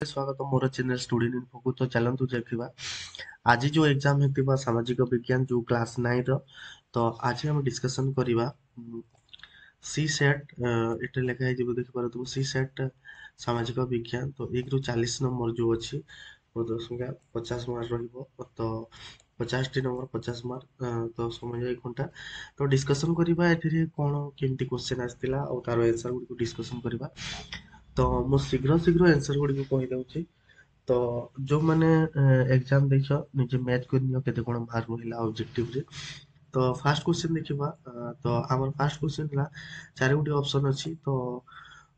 स्वागत मोर channel student info को। तो चलतु देखा आज जो एग्जाम होता सामाजिक विज्ञान जो क्लास 9 तो आज हम डिस्कशन करवा सी सेट ये लिखाई देखिए तुम सी सेट सामाजिक विज्ञान। तो 1 ରୁ 40 नंबर जो अच्छी 10 मार्क तो 50 टी नंबर 50 मार्क तो समय जाए घंटा तो डिस्कशन करवा कौन केमती क्वेश्चन आसाला और तार आंसर गुड डिस्कशन करवा। तो मु शीघ्र शीघ्र आंसर गुड़ी कहीदे। तो जो मैंने एग्जाम देख निजे मैच कर केते कोन मार्क रहिला ऑब्जेक्टिव रे। तो फास्ट क्वेश्चन देखिबा तो हमर फास्ट क्वेश्चन ला चारि गुटी ऑप्शन अछि। तो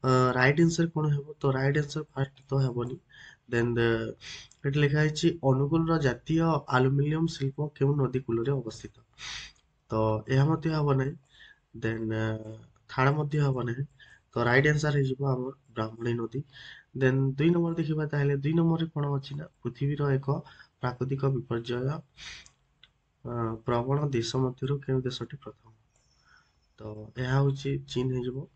राइट आंसर कोन हेबो तो राइट आंसर फास्ट तो हेबोनी। देन एट लिखा है अनुगुल रो जातीय एल्युमिनियम शिल्प केउ नदी कूल रे अवस्थित। तो यह मध्य हेबो नै। देन थर्ड मध्य हेबो नै। तो राइट आंसर हे जिवो हमर ब्राह्मणी नदी। देन 2 नंबर देखिबा ताहले 2 नंबर रे कोन अछि ना पृथ्वीर एक प्राकृतिक विपर्यय प्रवण देश मध्यरु केउ देशटी प्रथम। तो यह हूँ चीन हो।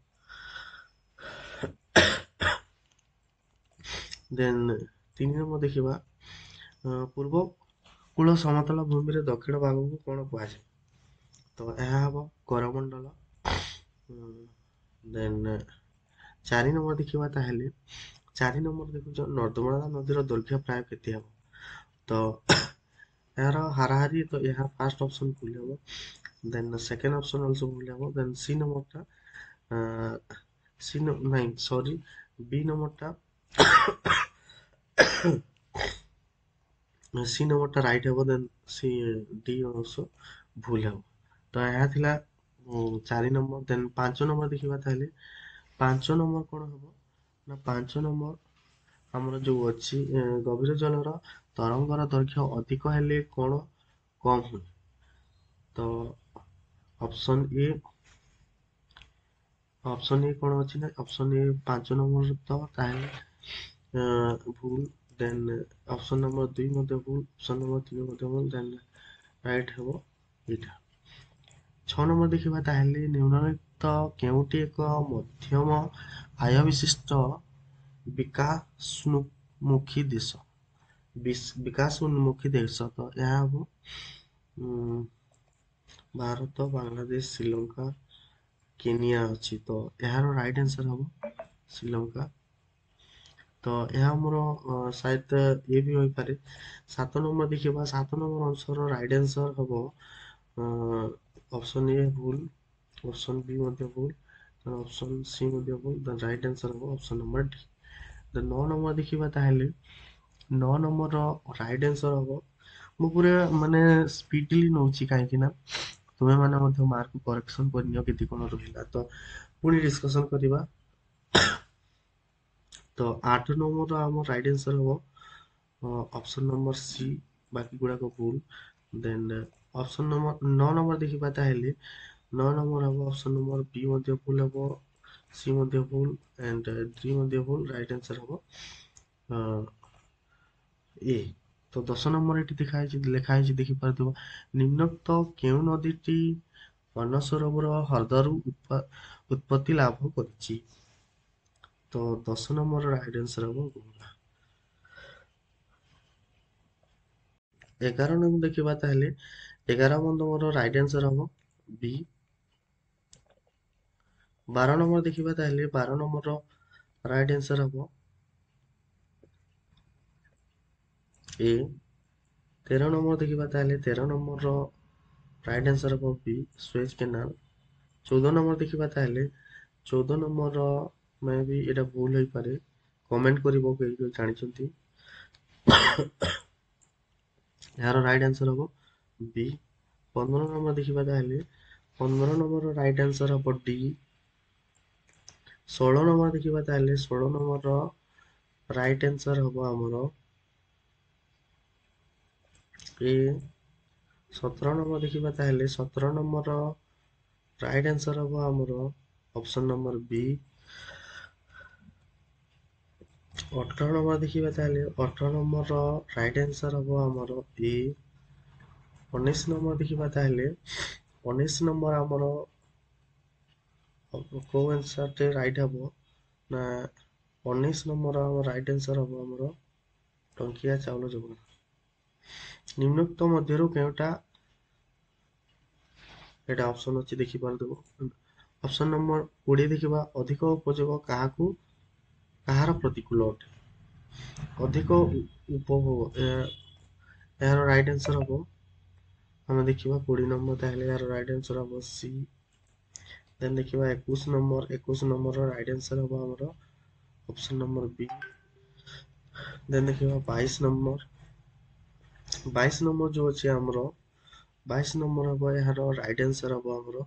देन 3 नंबर देखिबा पूर्व कूल समतल भूमि रे दक्षिण भाग को कोन कुआ जाय। तो यह हम करमंडल। देन 4 नंबर देखिबा ताहले 4 नंबर देखुछ नर्दमदा नदीर दैर्घ्य प्राय केते हबो। तो यार हाराहारी तो यह फास्ट ऑप्शन भूल हम। देन सेकंड ऑप्शन आल्सो भूल हम। देन सी नंबर टा सी नहीं सॉरी बी नंबर टा सी नंबर टा राइट हम। देन सी डी आल्सो भूल हम। तो यह थिला 4 नंबर। देन 5 नंबर देखिबा ताहले 5 नंबर कोन हबो ना 5 नंबर हमर जो अछि गभीर जलर तरंगर दैर्घ्य अधिक हेले कोन कम हुए। तो ऑप्शन ए कोन अछि ना ऑप्शन ए 5 नंबर तो ताहे भूल। देन ऑप्शन नंबर 2 मध्ये भूल ऑप्शन नंबर 3 मध्ये भूल। देन राइट हेबो एटा। 6 नंबर देखिबा ताहेले निम्नलिखित केउटी एक मध्यम आय विशिष्ट विकासोन्मुखी देश विकासोन्मुखी देश। तो यह हम भारत बांग्लादेश श्रीलंका केनिया अच्छी। तो यार राइट आंसर हम श्रीलंका। तो यह मोर शायद ये भी हो पारे। 7 नंबर देखिबा 7 नंबर आंसर राइट आंसर हम ऑप्शन ए भूल ऑप्शन बी मध्ये भूल ऑप्शन सी मध्ये भूल। द राइट आंसर हम option number D. The 9 number देखिबा ताहले 9 नंबर राइट आंसर हम मु पूरे माने स्पीडली नउची काहे ना तुमे माने मध्ये मार्क करेक्शन करनियो केति कोन रहिला। तो पुनी डिस्कशन करबा। तो 8 नंबर हम राइट आंसर हम ऑप्शन नंबर सी बाकी गुडा को भूल। देन ऑप्शन नंबर 9 नंबर देखिबा ताहले 9 नंबर हम ऑप्शन नंबर बी मध्ये भूल हम सी मध्ये भूल एंड डी मध्ये भूल। राइट आंसर हम ए। तो 10 नंबर एटी लिखा है देखि पारथिबो निम्नोक्त केउ नदीटी मानसरोवर ह्रदरू उत्पत्ति लाभ करछि। तो 10 नंबर राइट आंसर हम गंगा। 11 नंबर देखिबा ताहले 11 नंबर राइट आंसर हम बी। 12 नंबर देखिबा ताहले 12 नंबर राइट आंसर हम ए। 13 नंबर देखिबा ताहले 13 नंबर राइट आंसर हम बी सुएज कैनाल। 14 नंबर देखिबा ताहले 14 नंबर में भी एटा भूल होई पारे कमेंट करिवो के जो जानिचंती। यार राइट आंसर हम बी। 15 नंबर देखिबा ताहले 15 नंबर राइट आंसर हम डी। 16 नंबर देखिबा ताहले 16 नंबर राइट आंसर हम हमरो ए। 17 नंबर देखिबा ताहले 17 नंबर राइट आंसर हम हमरो ऑप्शन नंबर बी। 18 नंबर देखिबा ताहले 18 नंबर राइट आंसर हम हमरो ए। 19 नंबर देखिबा ताहले 19 नंबर हमरो को आंसर टे राइट हबो ना 19 ନମ୍ବର ଆମ ରାଇଟ୍ ଆନ୍ସର୍ ହବ ଆମର ଟଙ୍କିଆ ଚାଉଳ ଯୋଗାଣ। ନିମ୍ନୋକ୍ତ ମଧ୍ୟରୁ କେଉଁଟା, ଏଇଟା ଅପସନ୍ ଅଛି ଦେଖିପାରୁଥିବ। ଅପସନ୍ ନମ୍ବର 20 ଦେଖିବା, ଅଧିକ ଉପଯୋଗ କାହାର ପ୍ରତିକୂଳ ଅଟେ? ଅଧିକ ଉପଭୋଗ, ଏହାର ରାଇଟ୍ ଆନ୍ସର୍ ହବ, ଆମେ ଦେଖିବା 20 ନମ୍ବର, ତାହେଲେ ଏହାର ରାଇଟ୍ ଆନ୍ସର୍ ହବ ସି। ଦେନ୍ ଦେଖିବା 21 ନମ୍ବରର ରାଇଟ୍ ଆନ୍ସର୍ ହବ ଆମର ଅପସନ୍ ନମ୍ବର ବି। ଦେନ୍ ଦେଖିବା 22 ନମ୍ବର ଯୋଉ ଅଛି ଆମର 22 ନମ୍ବର ହବ, ଏହାର ରାଇଟ୍ ଆନ୍ସର୍ ହବ ଆମର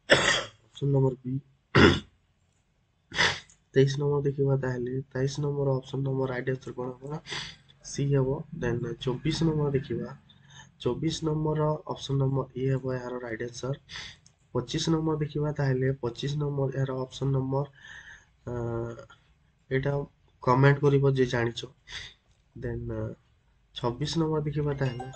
ଅପସନ୍ ନମ୍ବର ବି। 23 ନମ୍ବର ଦେଖିବା, ତାହେଲେ 23 number option number right answer କଣ ହବ ନା ସି ହବ। ଦେନ୍ 24 ନମ୍ବର ଦେଖିବା, 24 ନମ୍ବର ଅପସନ୍ ନମ୍ବର ଏ ହବ ଏହାର ରାଇଟ୍ ଆନ୍ସର୍। 25 ନମ୍ବର ଦେଖିବା, ତାହେଲେ 25 ନମ୍ବର ଏହାର ଅପସନ୍ ନମ୍ବର, ଏଇଟା କମେଣ୍ଟ କରିବ ଯେ ଜାଣିଛ। ଦେନ୍ 26 ନମ୍ବର ଦେଖିବା, ତାହେଲେ